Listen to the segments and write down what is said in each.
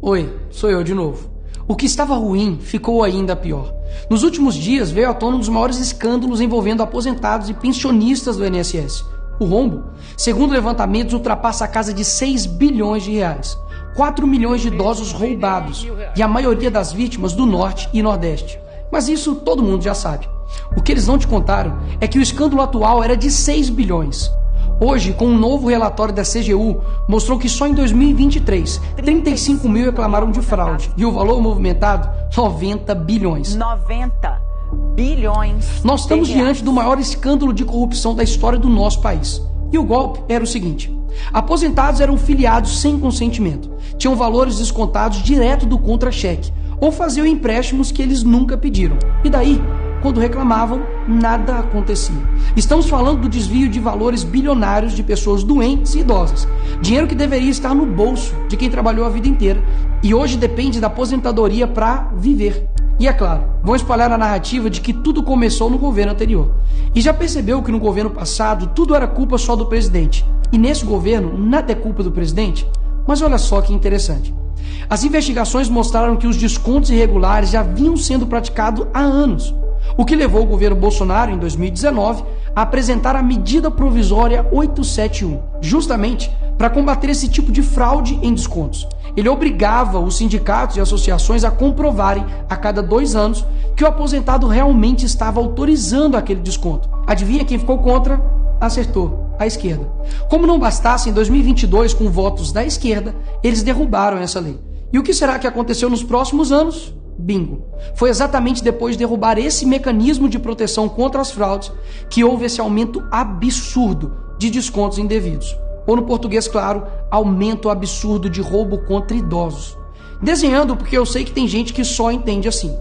Oi, sou eu de novo. O que estava ruim ficou ainda pior. Nos últimos dias veio à tona um dos maiores escândalos envolvendo aposentados e pensionistas do INSS. O rombo, segundo levantamentos, ultrapassa a casa de 6 bilhões de reais. 4 milhões de idosos roubados e a maioria das vítimas do Norte e Nordeste. Mas isso todo mundo já sabe. O que eles não te contaram é que o escândalo atual era de 6 bilhões. Hoje, com um novo relatório da CGU, mostrou que só em 2023, 35 mil reclamaram de fraude. E o valor movimentado, 90 bilhões. 90 bilhões. Nós estamos diante do maior escândalo de corrupção da história do nosso país. E o golpe era o seguinte: aposentados eram filiados sem consentimento, tinham valores descontados direto do contra-cheque, ou faziam empréstimos que eles nunca pediram. E daí, quando reclamavam, nada acontecia. Estamos falando do desvio de valores bilionários de pessoas doentes e idosas. Dinheiro que deveria estar no bolso de quem trabalhou a vida inteira e hoje depende da aposentadoria para viver. E é claro, vão espalhar a narrativa de que tudo começou no governo anterior. E já percebeu que no governo passado tudo era culpa só do presidente. E nesse governo nada é culpa do presidente? Mas olha só que interessante. As investigações mostraram que os descontos irregulares já vinham sendo praticados há anos. O que levou o governo Bolsonaro, em 2019, a apresentar a medida provisória 871, justamente para combater esse tipo de fraude em descontos. Ele obrigava os sindicatos e associações a comprovarem, a cada 2 anos, que o aposentado realmente estava autorizando aquele desconto. Adivinha quem ficou contra? Acertou, a esquerda. Como não bastasse, em 2022, com votos da esquerda, eles derrubaram essa lei. E o que será que aconteceu nos próximos anos? Bingo! Foi exatamente depois de derrubar esse mecanismo de proteção contra as fraudes que houve esse aumento absurdo de descontos indevidos. Ou no português claro, aumento absurdo de roubo contra idosos. Desenhando porque eu sei que tem gente que só entende assim.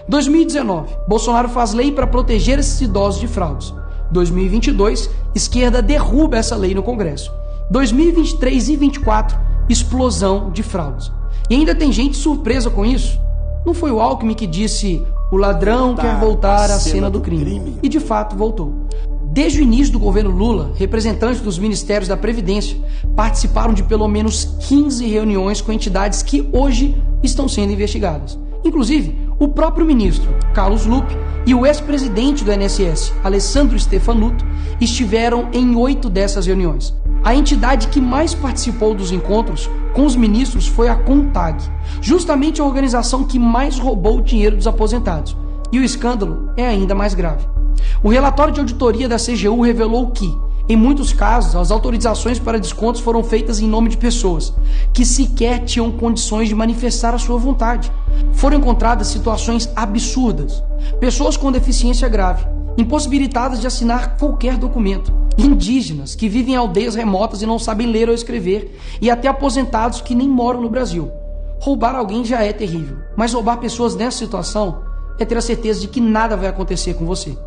2019, Bolsonaro faz lei para proteger esses idosos de fraudes. 2022, esquerda derruba essa lei no Congresso. 2023 e 2024, explosão de fraudes. E ainda tem gente surpresa com isso. Não foi o Alckmin que disse: o ladrão quer voltar à cena do crime. E de fato voltou. Desde o início do governo Lula, representantes dos ministérios da Previdência participaram de pelo menos 15 reuniões com entidades que hoje estão sendo investigadas. Inclusive, o próprio ministro Carlos Lupe e o ex-presidente do INSS, Alessandro Stefanuto, estiveram em 8 dessas reuniões. A entidade que mais participou dos encontros com os ministros foi a CONTAG, justamente a organização que mais roubou o dinheiro dos aposentados. E o escândalo é ainda mais grave. O relatório de auditoria da CGU revelou que, em muitos casos, as autorizações para descontos foram feitas em nome de pessoas que sequer tinham condições de manifestar a sua vontade. Foram encontradas situações absurdas. Pessoas com deficiência grave, impossibilitadas de assinar qualquer documento, indígenas que vivem em aldeias remotas e não sabem ler ou escrever, e até aposentados que nem moram no Brasil. Roubar alguém já é terrível, mas roubar pessoas nessa situação é ter a certeza de que nada vai acontecer com você.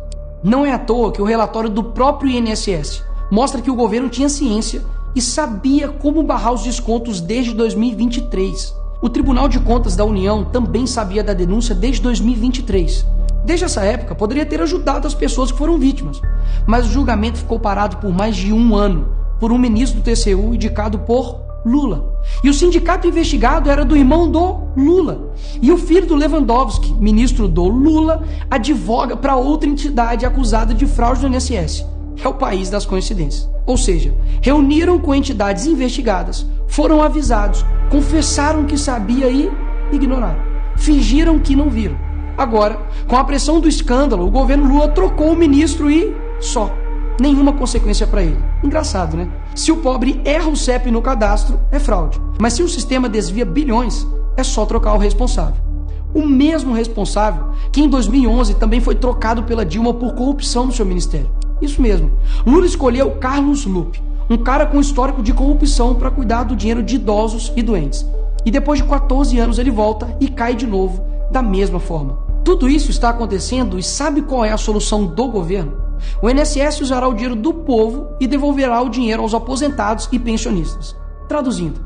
Não é à toa que o relatório do próprio INSS mostra que o governo tinha ciência e sabia como barrar os descontos desde 2023. O Tribunal de Contas da União também sabia da denúncia desde 2023. Desde essa época, poderia ter ajudado as pessoas que foram vítimas, mas o julgamento ficou parado por mais de 1 ano, por um ministro do TCU indicado por Lula. E o sindicato investigado era do irmão do Lula. E o filho do Lewandowski, ministro do Lula, advoga para outra entidade acusada de fraude do INSS. É o país das coincidências. Ou seja, reuniram com entidades investigadas, foram avisados, confessaram que sabia e ignoraram. Fingiram que não viram. Agora, com a pressão do escândalo, o governo Lula trocou o ministro e só. Nenhuma consequência para ele. Engraçado, né? Se o pobre erra o CEP no cadastro, é fraude. Mas se o sistema desvia bilhões, é só trocar o responsável. O mesmo responsável que em 2011 também foi trocado pela Dilma por corrupção no seu ministério. Isso mesmo. Lula escolheu Carlos Lupe, um cara com histórico de corrupção para cuidar do dinheiro de idosos e doentes. E depois de 14 anos ele volta e cai de novo da mesma forma. Tudo isso está acontecendo e sabe qual é a solução do governo? O INSS usará o dinheiro do povo e devolverá o dinheiro aos aposentados e pensionistas. Traduzindo,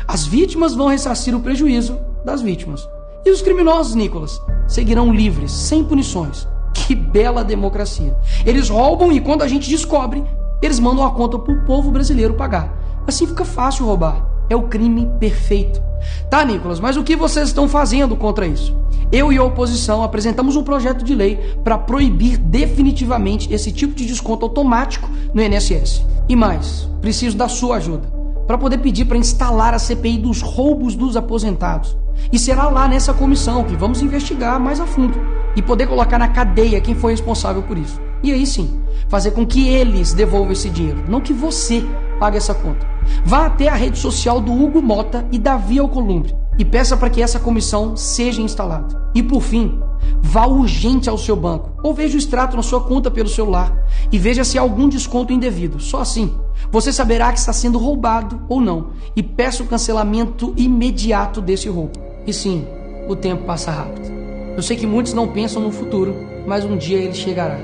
as vítimas vão ressarcir o prejuízo das vítimas. E os criminosos, Nicolas, seguirão livres, sem punições. Que bela democracia. Eles roubam e quando a gente descobre, eles mandam a conta para o povo brasileiro pagar. Assim fica fácil roubar. É o crime perfeito. Tá, Nicolas, mas o que vocês estão fazendo contra isso? Eu e a oposição apresentamos um projeto de lei para proibir definitivamente esse tipo de desconto automático no INSS. E mais, preciso da sua ajuda para poder pedir para instalar a CPI dos roubos dos aposentados. E será lá nessa comissão que vamos investigar mais a fundo e poder colocar na cadeia quem foi responsável por isso. E aí sim, fazer com que eles devolvam esse dinheiro, não que você pague essa conta. Vá até a rede social do Hugo Mota e Davi Alcolumbre e peça para que essa comissão seja instalada. E por fim, vá urgente ao seu banco ou veja o extrato na sua conta pelo celular e veja se há algum desconto indevido. Só assim, você saberá que está sendo roubado ou não e peça o cancelamento imediato desse roubo. E sim, o tempo passa rápido. Eu sei que muitos não pensam no futuro, mas um dia ele chegará.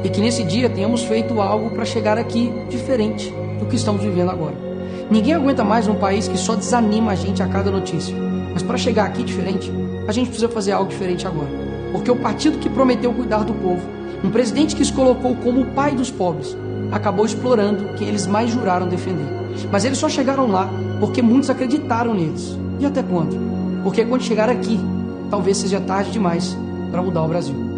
E que nesse dia tenhamos feito algo para chegar aqui diferente do que estamos vivendo agora. Ninguém aguenta mais um país que só desanima a gente a cada notícia. Mas para chegar aqui diferente, a gente precisa fazer algo diferente agora. Porque o partido que prometeu cuidar do povo, um presidente que se colocou como o pai dos pobres, acabou explorando quem eles mais juraram defender. Mas eles só chegaram lá porque muitos acreditaram neles. E até quando? Porque quando chegar aqui, talvez seja tarde demais para mudar o Brasil.